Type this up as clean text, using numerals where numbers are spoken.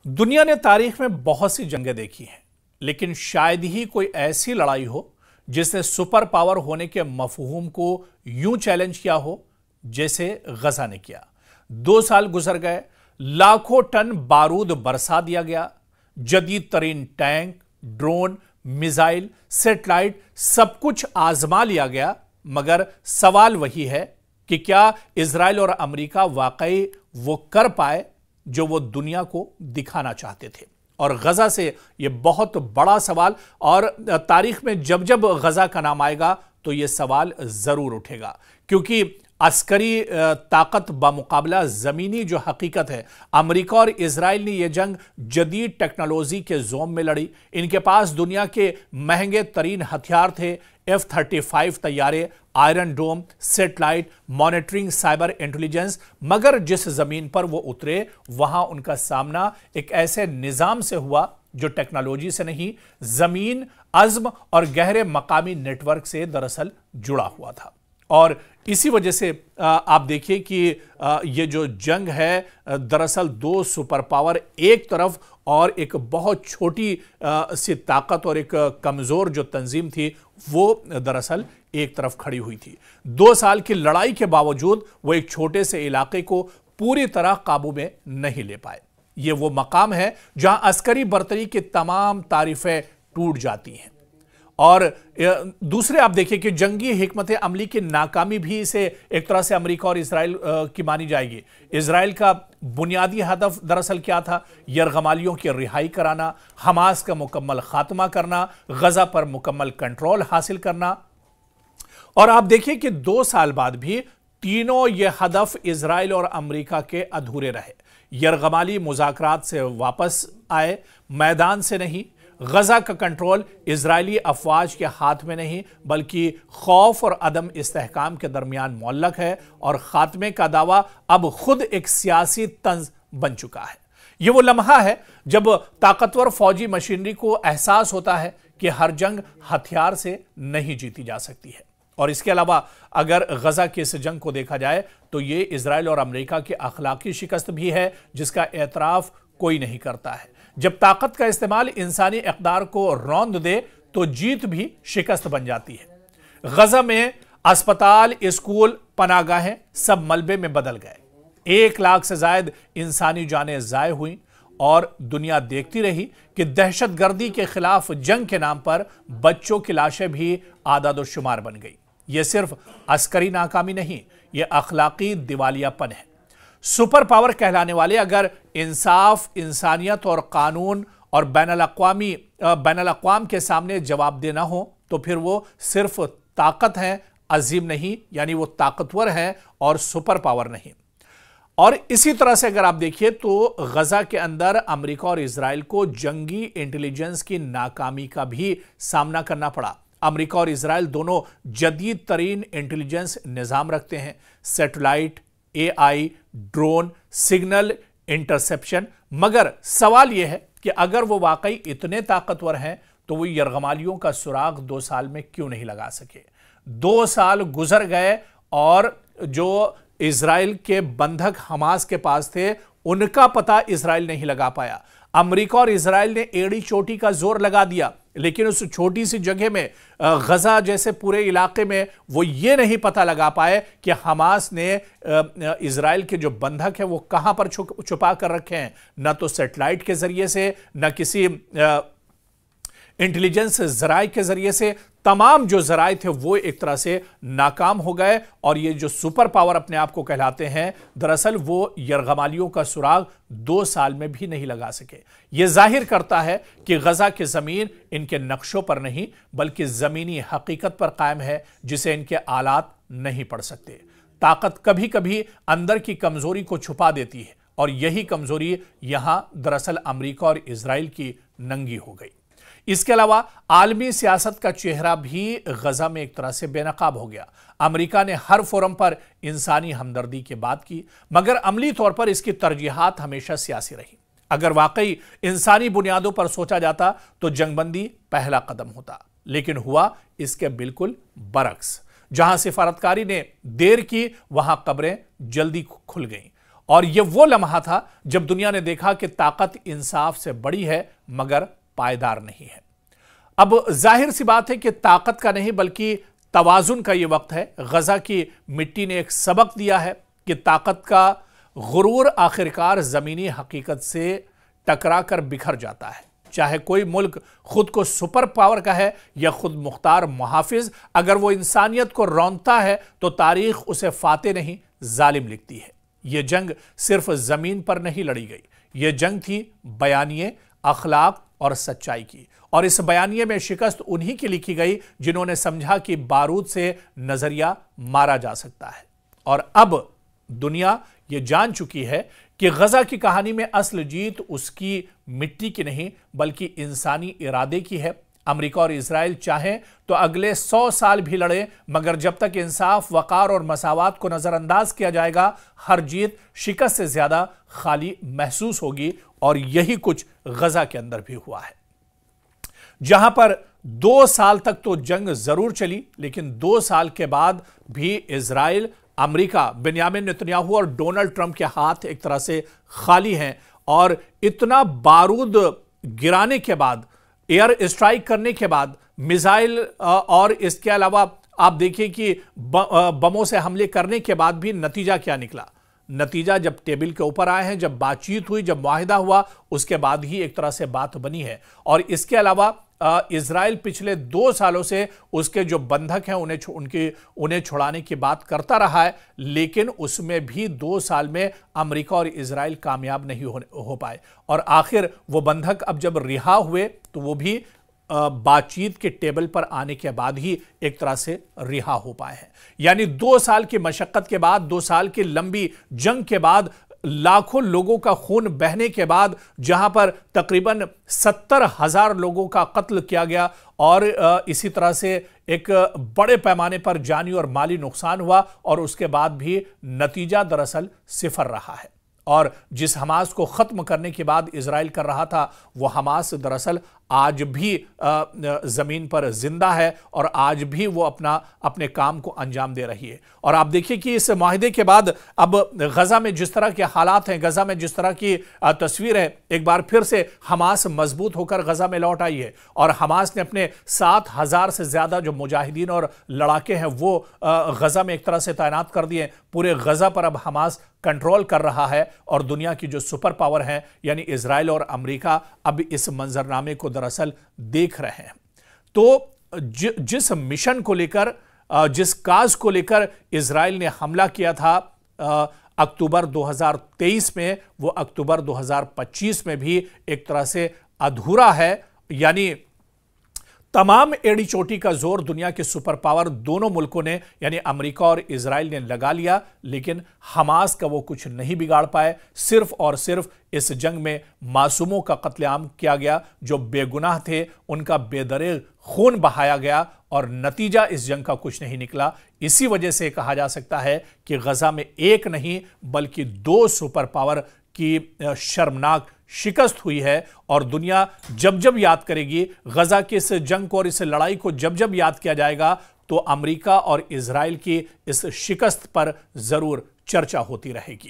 दुनिया ने तारीख में बहुत सी जंगें देखी हैं, लेकिन शायद ही कोई ऐसी लड़ाई हो जिसने सुपर पावर होने के मफहूम को यूं चैलेंज किया हो जैसे गजा ने किया। 2 साल गुजर गए, लाखों टन बारूद बरसा दिया गया, जदीद तरीन टैंक, ड्रोन, मिसाइल, सैटेलाइट सब कुछ आजमा लिया गया, मगर सवाल वही है कि क्या इजराइल और अमेरिका वाकई वो कर पाए जो वो दुनिया को दिखाना चाहते थे। और गजा से ये बहुत बड़ा सवाल, और तारीख में जब जब गजा का नाम आएगा तो ये सवाल जरूर उठेगा, क्योंकि अस्करी ताकत बामुकाबला जमीनी जो हकीकत है, अमेरिका और इजराइल ने यह जंग जदीद टेक्नोलॉजी के जोम में लड़ी। इनके पास दुनिया के महंगे तरीन हथियार थे, F-35 तैयारे, आयरन डोम, सैटेलाइट, मॉनिटरिंग, साइबर इंटेलिजेंस। मगर जिस जमीन पर वो उतरे वहां उनका सामना एक ऐसे निजाम से हुआ जो टेक्नोलॉजी से नहीं, जमीन, अज़्म और गहरे मकामी नेटवर्क से दरअसल जुड़ा हुआ था। और इसी वजह से आप देखिए कि ये जो जंग है, दरअसल 2 सुपर पावर एक तरफ और एक बहुत छोटी सी ताकत और एक कमजोर जो तंजीम थी वो दरअसल एक तरफ खड़ी हुई थी। 2 साल की लड़ाई के बावजूद वो एक छोटे से इलाके को पूरी तरह काबू में नहीं ले पाए। ये वो मकाम है जहां अस्करी बर्तरी की तमाम तारीफें टूट जाती हैं। और दूसरे आप देखिए कि जंगी हिकमत अमली की नाकामी भी इसे एक तरह से अमेरिका और इजराइल की मानी जाएगी। इजराइल का बुनियादी हदफ दरअसल क्या था? यरगमालियों की रिहाई कराना, हमास का मुकम्मल खात्मा करना, गजा पर मुकम्मल कंट्रोल हासिल करना। और आप देखिए कि 2 साल बाद भी तीनों ये हदफ इजराइल और अमेरिका के अधूरे रहे। यरगमाली मुज़ाकरात से वापस आए, मैदान से नहीं। गजा का कंट्रोल इजरायली अफवाज के हाथ में नहीं, बल्कि खौफ और अदम इस्तेहकाम के दरमियान मुअल्लक है। और खात्मे का दावा अब खुद एक सियासी तंज बन चुका है। यह वो लम्हा है जब ताकतवर फौजी मशीनरी को एहसास होता है कि हर जंग हथियार से नहीं जीती जा सकती है। और इसके अलावा अगर गजा की इस जंग को देखा जाए तो यह इजराइल और अमेरिका की अखलाकी शिकस्त भी है, जिसका एतराफ कोई नहीं करता है। जब ताकत का इस्तेमाल इंसानी इक़दार को रौंद दे तो जीत भी शिकस्त बन जाती है। गजा में अस्पताल, स्कूल, पनागाहें सब मलबे में बदल गए। 1 लाख से ज्यादा इंसानी जानें ज़ाय हुई और दुनिया देखती रही कि दहशतगर्दी के खिलाफ जंग के नाम पर बच्चों की लाशें भी आदादोशुमार बन गई। यह सिर्फ अस्करी नाकामी नहीं, यह अखलाकी दिवालियापन है। सुपर पावर कहलाने वाले अगर इंसाफ, इंसानियत और कानून और बैनुल-अक़वाम के सामने जवाबदेह ना हो तो फिर वो सिर्फ ताकत है, अजीम नहीं, यानी वो ताकतवर है और सुपर पावर नहीं। और इसी तरह से अगर आप देखिए तो गजा के अंदर अमेरिका और इजराइल को जंगी इंटेलिजेंस की नाकामी का भी सामना करना पड़ा। अमेरिका और इजराइल दोनों जदीद तरीन इंटेलिजेंस निज़ाम रखते हैं, satellite, AI, drone, signal interception. मगर सवाल यह है कि अगर वो वाकई इतने ताकतवर हैं तो वो यरगमालियों का सुराग 2 साल में क्यों नहीं लगा सके? 2 साल गुजर गए और जो इजराइल के बंधक हमास के पास थे उनका पता इजराइल नहीं लगा पाया। अमेरिका और इजराइल ने एड़ी चोटी का जोर लगा दिया, लेकिन उस छोटी सी जगह में, गजा जैसे पूरे इलाके में, वो ये नहीं पता लगा पाए कि हमास ने इजराइल के जो बंधक है वो कहां पर छुपा कर रखे हैं। न तो सैटेलाइट के जरिए से, न किसी इंटेलिजेंस जराए के जरिए से। तमाम जो जराए थे वो एक तरह से नाकाम हो गए। और ये जो सुपर पावर अपने आप को कहलाते हैं, दरअसल वो यरगमालियों का सुराग 2 साल में भी नहीं लगा सके। ये जाहिर करता है कि गजा की जमीन इनके नक्शों पर नहीं, बल्कि जमीनी हकीकत पर कायम है, जिसे इनके आलात नहीं पढ़ सकते। ताकत कभी कभी अंदर की कमजोरी को छुपा देती है, और यही कमजोरी यहां दरअसल अमेरिका और इजराइल की नंगी हो गई। इसके अलावा आलमी सियासत का चेहरा भी गजा में एक तरह से बेनकाब हो गया। अमेरिका ने हर फोरम पर इंसानी हमदर्दी की बात की, मगर अमली तौर पर इसकी तरजीहात हमेशा सियासी रही। अगर वाकई इंसानी बुनियादों पर सोचा जाता तो जंगबंदी पहला कदम होता, लेकिन हुआ इसके बिल्कुल बरक्स। जहां सिफारतकारी ने देर की, वहां कब्रें जल्दी खुल गईं। और यह वो लम्हा था जब दुनिया ने देखा कि ताकत इंसाफ से बड़ी है मगर पायदार नहीं है। अब जाहिर सी बात है कि ताकत का नहीं बल्कि तवाजुन का यह वक्त है। गजा की मिट्टी ने एक सबक दिया है कि ताकत का गुरूर आखिरकार जमीनी हकीकत से टकरा कर बिखर जाता है। चाहे कोई मुल्क खुद को सुपर पावर का है या खुद मुख्तार मुहाफिज, अगर वो इंसानियत को रौंदता है तो तारीख उसे फाते नहीं जालिम लिखती है। यह जंग सिर्फ जमीन पर नहीं लड़ी गई, यह जंग थी बयानिए, अखलाक और सच्चाई की। और इस बयानिए में शिकस्त उन्हीं की लिखी गई जिन्होंने समझा कि बारूद से नजरिया मारा जा सकता है। और अब दुनिया यह जान चुकी है कि गजा की कहानी में असल जीत उसकी मिट्टी की नहीं बल्कि इंसानी इरादे की है। अमेरिका और इजराइल चाहें तो अगले 100 साल भी लड़े, मगर जब तक इंसाफ, वकार और मसावात को नजरअंदाज किया जाएगा, हर जीत शिकस्त से ज्यादा खाली महसूस होगी। और यही कुछ गजा के अंदर भी हुआ है, जहां पर 2 साल तक तो जंग जरूर चली, लेकिन 2 साल के बाद भी इजराइल, अमेरिका, बेंयामिन नेतन्याहू और डोनाल्ड ट्रंप के हाथ एक तरह से खाली हैं। और इतना बारूद गिराने के बाद, एयर स्ट्राइक करने के बाद, मिसाइल और इसके अलावा आप देखिए कि बमों से हमले करने के बाद भी नतीजा क्या निकला। नतीजा जब टेबल के ऊपर आए हैं, जब बातचीत हुई, जब मुआहिदा हुआ, उसके बाद ही एक तरह से बात बनी है। और इसके अलावा इजराइल पिछले 2 सालों से उसके जो बंधक हैं उन्हें छुड़ाने की बात करता रहा है, लेकिन उसमें भी 2 साल में अमेरिका और इजराइल कामयाब नहीं हो पाए। और आखिर वो बंधक अब जब रिहा हुए तो वो भी बातचीत के टेबल पर आने के बाद ही एक तरह से रिहा हो पाए हैं। यानी 2 साल की मशक्कत के बाद, 2 साल की लंबी जंग के बाद, लाखों लोगों का खून बहने के बाद, जहां पर तकरीबन 70,000 लोगों का कत्ल किया गया और इसी तरह से एक बड़े पैमाने पर जानी और माली नुकसान हुआ, और उसके बाद भी नतीजा दरअसल सिफर रहा है। और जिस हमास को खत्म करने के बाद इजराइल कर रहा था, वो हमास दरअसल आज भी जमीन पर जिंदा है और आज भी वो अपने काम को अंजाम दे रही है। और आप देखिए कि इस माहिदे के बाद अब गजा में जिस तरह के हालात हैं, गजा में जिस तरह की तस्वीर है, एक बार फिर से हमास मजबूत होकर गजा में लौट आई है। और हमास ने अपने 7,000 से ज्यादा जो मुजाहिदीन और लड़ाके हैं वो गजा में एक तरह से तैनात कर दिए। पूरे गजा पर अब हमास कंट्रोल कर रहा है और दुनिया की जो सुपर पावर है यानी इजराइल और अमेरिका अब इस मंजरनामे को दरअसल देख रहे हैं। तो जिस मिशन को लेकर, जिस काज को लेकर इजराइल ने हमला किया था अक्टूबर 2023 में, वो अक्टूबर 2025 में भी एक तरह से अधूरा है। यानी तमाम एड़ी चोटी का जोर दुनिया के सुपर पावर दोनों मुल्कों ने यानी अमेरिका और इजराइल ने लगा लिया, लेकिन हमास का वो कुछ नहीं बिगाड़ पाए। सिर्फ और सिर्फ इस जंग में मासूमों का कत्लेआम किया गया, जो बेगुनाह थे उनका बेदरेग खून बहाया गया और नतीजा इस जंग का कुछ नहीं निकला। इसी वजह से कहा जा सकता है कि गजा में एक नहीं बल्कि 2 सुपर पावर की शर्मनाक शिकस्त हुई है। और दुनिया जब जब याद करेगी गजा की इस जंग को और इस लड़ाई को, जब जब याद किया जाएगा तो अमेरिका और इजराइल की इस शिकस्त पर जरूर चर्चा होती रहेगी।